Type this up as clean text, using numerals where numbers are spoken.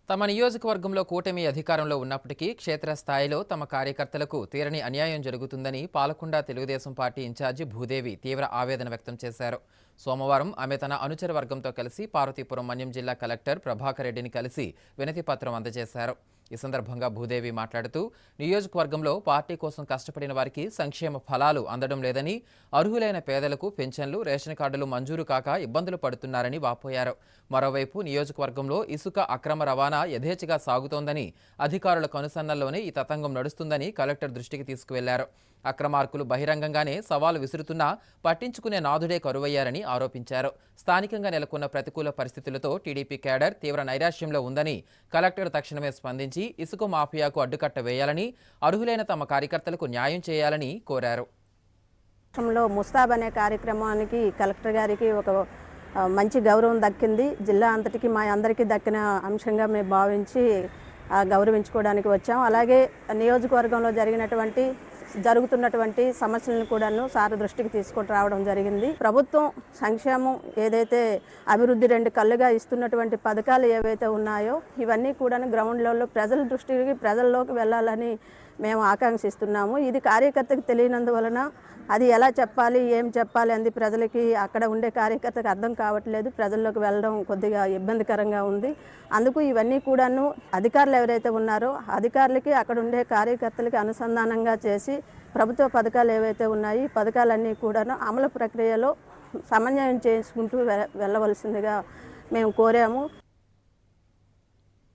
తమ నియోజకవర్గంలో కూటమి అధికారంలో ఉన్నప్పటికీ క్షేత్రస్థాయిలో తమ కార్యకర్తలకు తీరని అన్యాయం జరుగుతుందని పాలకొండ తెలుగుదేశం పార్టీ ఇన్ఛార్జి భూదేవి తీవ్ర ఆవేదన వ్యక్తం చేశారు. సోమవారం ఆమె తన అనుచర వర్గంతో కలిసి పార్వతీపురం మన్యం జిల్లా కలెక్టర్ ప్రభాకర్ రెడ్డిని కలిసి వినతిపత్రం అందజేశారు. ఈ సందర్భంగా భూదేవి మాట్లాడుతూ నియోజకవర్గంలో పార్టీ కోసం కష్టపడిన వారికి సంక్షేమ ఫలాలు అందడం లేదని, అర్హులైన పేదలకు పెన్షన్లు, రేషన్ కార్డులు మంజూరు కాక ఇబ్బందులు పడుతున్నారని వాపోయారు. మరోవైపు నియోజకవర్గంలో ఇసుక అక్రమ రవాణా యథేచ్ఛగా సాగుతోందని, అధికారుల కనుసన్నల్లోనే ఈ తతంగం నడుస్తుందని కలెక్టర్ దృష్టికి తీసుకువెళ్లారు. అక్రమార్కులు బహిరంగంగానే సవాలు విసురుతున్నా పట్టించుకునే నాథుడే కరువయ్యారని ఆరోపించారు. స్థానికంగా నెలకొన్న ప్రతికూల పరిస్థితులతో టీడీపీ కేడర్ తీవ్ర నైరాశ్యంలో ఉందని కలెక్టర్ తక్షణమే స్పందించి ఇసుక మాఫియాకు అడ్డుకట్ట వేయాలని, అర్హులైన తమ కార్యకర్తలకు న్యాయం చేయాలని కోరారు. ముస్తాబ్ అనే కార్యక్రమానికి కలెక్టర్ గారికి ఒక మంచి గౌరవం దక్కింది. జిల్లా అంతటికి మా అందరికీ దక్కిన అంశంగా మేము భావించి గౌరవించుకోవడానికి వచ్చాం. అలాగే నియోజకవర్గంలో జరుగుతున్నటువంటి సమస్యలను కూడాను సార్ దృష్టికి తీసుకొని రావడం జరిగింది. ప్రభుత్వం సంక్షేమం ఏదైతే అభివృద్ధి రెండు కళ్ళుగా ఇస్తున్నటువంటి పథకాలు ఏవైతే ఉన్నాయో ఇవన్నీ కూడాను గ్రౌండ్ లెవెల్లో ప్రజల దృష్టికి ప్రజల్లోకి వెళ్ళాలని మేము ఆకాంక్షిస్తున్నాము. ఇది కార్యకర్తకు తెలియనందువలన అది ఎలా చెప్పాలి, ఏం చెప్పాలి అంది ప్రజలకి అక్కడ ఉండే కార్యకర్తకు అర్థం కావట్లేదు. ప్రజల్లోకి వెళ్ళడం కొద్దిగా ఇబ్బందికరంగా ఉంది. అందుకు ఇవన్నీ కూడాను అధికారులు ఎవరైతే ఉన్నారో అధికారులకి అక్కడ ఉండే కార్యకర్తలకి అనుసంధానంగా చేసి ప్రభుత్వ పథకాలు ఏవైతే ఉన్నాయో ఈ పథకాలన్నీ కూడాను అమలు ప్రక్రియలో సమన్వయం చేసుకుంటూ వెళ్ళవలసిందిగా మేము కోరాము.